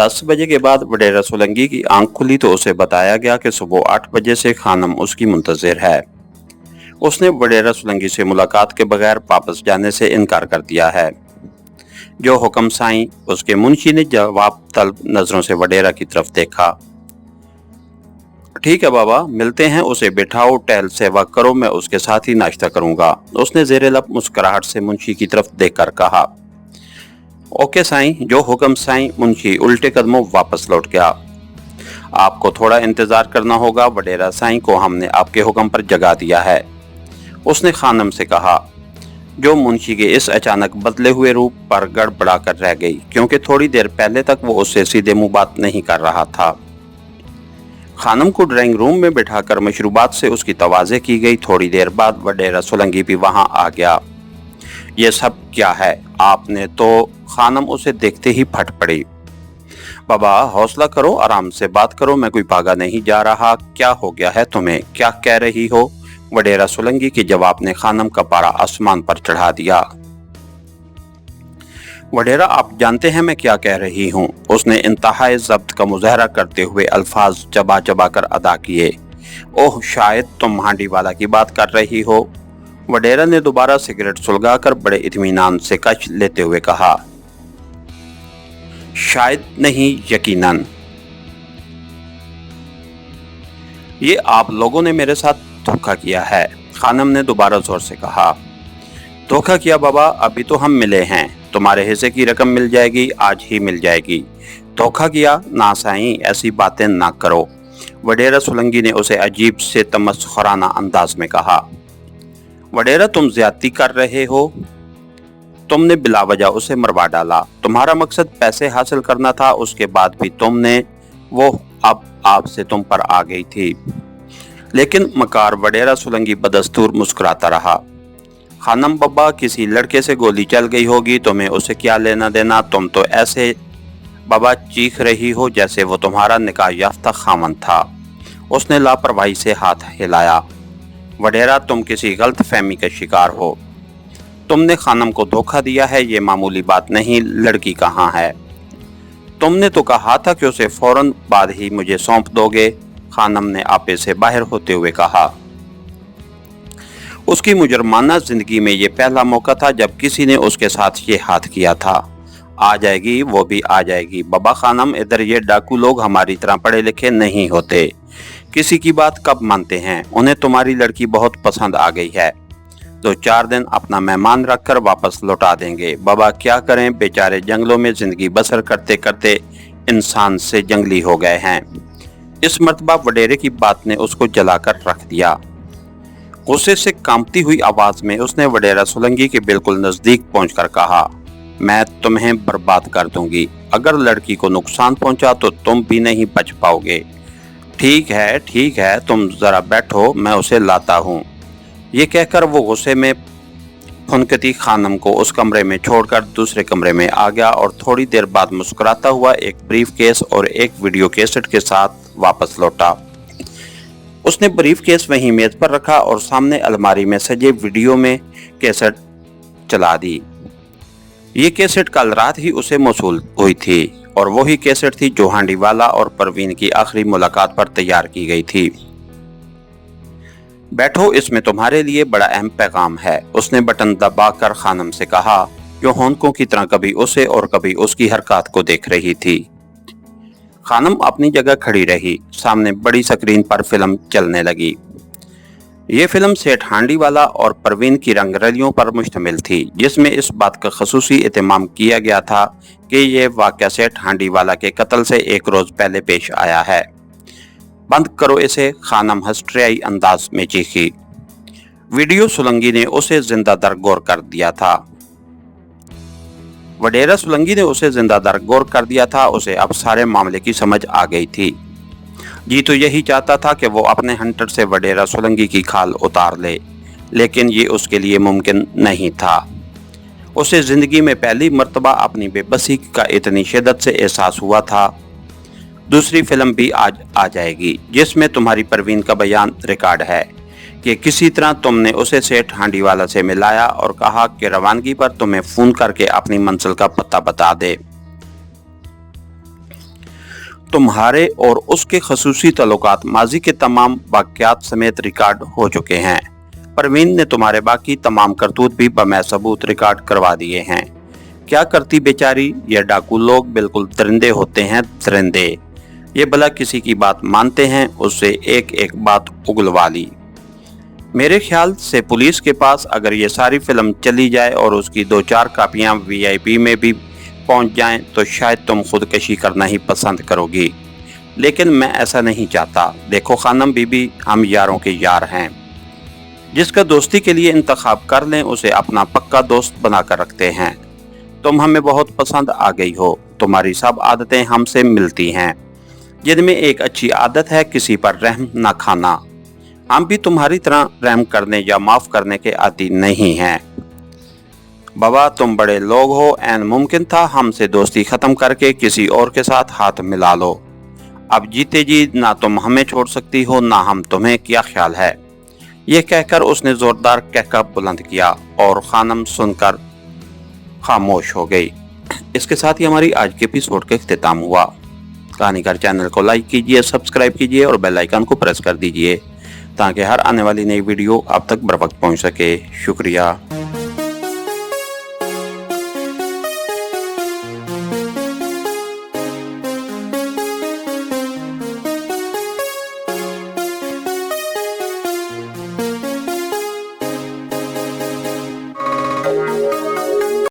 10 बजे के बाद वडेरा सोलंकी की आंख खुली तो उसे बताया गया कि सुबह 8 बजे से खानम उसकी मुंतजिर है। उसने वडेरा सोलंकी से मुलाकात के बगैर वापस जाने से इनकार कर दिया है। जो हुक्म साईं, उसके मुंशी ने जवाब तलब नजरों से वडेरा की तरफ देखा। ठीक है बाबा, मिलते हैं, उसे बिठाओ, टहल सेवा करो, मैं उसके साथ ही नाश्ता करूंगा। उसने जेरे लब मुस्कुराहट से मुंशी की तरफ देखकर कहा। ओके साईं, जो हुक्म साईं। मुंशी उल्टे कदमों वापस लौट गया। आपको थोड़ा इंतजार करना होगा, वडेरा साईं को हमने आपके हुक्म पर जगा दिया है, उसने खानम से कहा, जो मुंशी के इस अचानक बदले हुए रूप पर गड़बड़ा कर रह गई, क्योंकि थोड़ी देर पहले तक वो उससे सीधे मुंह बात नहीं कर रहा था। खानम को ड्राइंग रूम में बिठाकर मशरूबात से उसकी तवाज़े की गई। थोड़ी देर बाद वडेरा सोलंकी भी वहां आ गया। ये सब क्या है आपने? तो खानम उसे देखते ही फट पड़ी। बाबा हौसला करो, आराम से बात करो, मैं कोई भागा नहीं जा रहा। क्या हो गया है तुम्हें, क्या कह रही हो? वडेरा सोलंकी के जवाब ने खानम का पारा आसमान पर चढ़ा दिया। वडेरा, आप जानते हैं मैं क्या कह रही हूँ, उसने इंतहाई ज़ब्त का मुजाहरा करते हुए अल्फाज चबा चबा कर अदा किए। ओह, शायद तुम हांडी वाला की बात कर रही हो। वडेरा ने दोबारा सिगरेट सुलगाकर बड़े इत्मीनान से कश लेते हुए कहा। शायद नहीं, यकीनन। ये आप लोगों ने मेरे साथ धोखा किया है, खानम ने दोबारा जोर से कहा। धोखा किया बाबा? अभी तो हम मिले हैं, तुम्हारे हिस्से की रकम मिल जाएगी, आज ही मिल जाएगी। धोखा किया? ना साईं, ऐसी बातें ना करो, वडेरा सोलंकी ने उसे अजीब से तमस्खुराना अंदाज में कहा। वडेरा, तुम ज्यादती कर रहे हो, तुमने बिलावजह उसे मरवा डाला। तुम्हारा मकसद पैसे हासिल करना था, उसके बाद भी तुमने वो अब आपसे तुम पर आ गई थी। लेकिन मकार वडेरा सोलंकी बदस्तूर मुस्कुराता रहा। खानम बब्बा, किसी लड़के से गोली चल गई होगी, तुम्हें उसे क्या लेना देना? तुम तो ऐसे बाबा चीख रही हो जैसे वो तुम्हारा निकाह याफ्ता खामन था। उसने लापरवाही से हाथ हिलाया। वडेरा, तुम किसी गलत फहमी का शिकार हो, तुमने खानम को धोखा दिया है, ये मामूली बात नहीं। लड़की कहाँ है? तुमने तो कहा था कि उसे फौरन बाद ही मुझे सौंप दोगे, खानम ने आपे से बाहर होते हुए कहा। उसकी मुजरमाना जिंदगी में ये पहला मौका था जब किसी ने उसके साथ ये हाथ किया था। आ जाएगी, वो भी आ जाएगी। बाबा खानम, इधर ये डाकू लोग हमारी तरह पढ़े लिखे नहीं होते, किसी की बात कब मानते हैं। उन्हें तुम्हारी लड़की बहुत पसंद आ गई है, 2-4 दिन अपना मेहमान रखकर वापस लौटा देंगे। बाबा क्या करें, बेचारे जंगलों में जिंदगी बसर करते करते इंसान से जंगली हो गए हैं। इस मर्तबा वडेरे की बात ने उसको जलाकर रख दिया। गुस्से से कांपती हुई आवाज में उसने वडेरा सोलंकी के बिल्कुल नजदीक पहुंचकर कहा, मैं तुम्हें बर्बाद कर दूंगी। अगर लड़की को नुकसान पहुंचा तो तुम भी नहीं बच पाओगे। ठीक है, तुम जरा बैठो, मैं उसे लाता हूँ। ये कहकर वो गुस्से में फुनकती खानम को उस कमरे में छोड़कर दूसरे कमरे में आ गया और थोड़ी देर बाद मुस्कुराता हुआ एक ब्रीफ केस और एक वीडियो कैसेट के साथ वापस लौटा। उसने ब्रीफ केस वहीं मेज पर रखा और सामने अलमारी में सजे वीडियो में कैसेट चला दी। ये कैसेट कल रात ही उसे मौसूल हुई थी और वही कैसेट थी जो हांडीवाला और परवीन की आखिरी मुलाकात पर तैयार की गई थी। बैठो, इसमें तुम्हारे लिए बड़ा अहम पैगाम है, उसने बटन दबाकर खानम से कहा, जो होंकों की तरह कभी उसे और कभी उसकी हरकत को देख रही थी। खानम अपनी जगह खड़ी रही। सामने बड़ी स्क्रीन पर फिल्म चलने लगी। ये फिल्म सेठ हांडीवाला और परवीन की रंगरलियों पर मुश्तमिल थी, जिसमें इस बात का खसूसी एहतमाम किया गया था कि ये वाक़या सेठ हांडीवाला के कत्ल से एक रोज पहले पेश आया है। बंद करो इसे, खानम हस्ट्रियाई अंदाज में चीखी। वीडियो सोलंकी ने उसे जिंदा दरगोर कर दिया था। वडेरा सोलंकी ने उसे जिंदा दरगोर कर दिया था। उसे अब सारे मामले की समझ आ गई थी। जी तो यही चाहता था कि वो अपने हंटर से वडेरा सोलंकी की खाल उतार ले, लेकिन ये उसके लिए मुमकिन नहीं था। उसे जिंदगी में पहली मर्तबा अपनी बेबसी का इतनी शिद्दत से एहसास हुआ था। दूसरी फिल्म भी आज आ जाएगी, जिसमें तुम्हारी परवीन का बयान रिकॉर्ड है कि किसी तरह तुमने उसे सेठ हांडीवाला से मिलाया और कहा कि रवानगी पर तुम्हें फोन करके अपनी मंजिल का पता बता दे। तुम्हारे और उसके खसूसी तल्लुकात माजी के तमाम वाक़यात समेत रिकॉर्ड हो चुके हैं। परवीन ने तुम्हारे बाकी तमाम करतूत भी बमै सबूत रिकॉर्ड करवा दिए हैं। क्या करती बेचारी, ये डाकू लोग बिल्कुल दरिंदे होते हैं, दरिंदे। ये भला किसी की बात मानते हैं, उससे एक एक बात उगलवा ली। मेरे ख्याल से पुलिस के पास अगर ये सारी फिल्म चली जाए और उसकी 2-4 कापियां VIP में भी पहुंच जाएं तो शायद तुम खुदकशी करना ही पसंद करोगी, लेकिन मैं ऐसा नहीं चाहता। देखो खानम बीबी, हम यारों के यार हैं। जिसका दोस्ती के लिए इंतखाब कर लें उसे अपना पक्का दोस्त बनाकर रखते हैं। तुम हमें बहुत पसंद आ गई हो। तुम्हारी सब आदतें हमसे मिलती हैं, जिनमें एक अच्छी आदत है किसी पर रहम न खाना। हम भी तुम्हारी तरह रहम करने या माफ करने के आदी नहीं हैं। बाबा, तुम बड़े लोग हो, ऐन मुमकिन था हमसे दोस्ती खत्म करके किसी और के साथ हाथ मिला लो। अब जीते जी ना तुम हमें छोड़ सकती हो ना हम तुम्हें, क्या ख्याल है? यह कहकर उसने जोरदार कहका बुलंद किया और खानम सुनकर खामोश हो गई। इसके साथ ही हमारी आज के एपिसोड का इख्तिताम हुआ। कहानीकार चैनल को लाइक कीजिए, सब्सक्राइब कीजिए और बेल आइकन को प्रेस कर दीजिए ताकि हर आने वाली नई वीडियो आप तक बर वक्त पहुंच सके। शुक्रिया।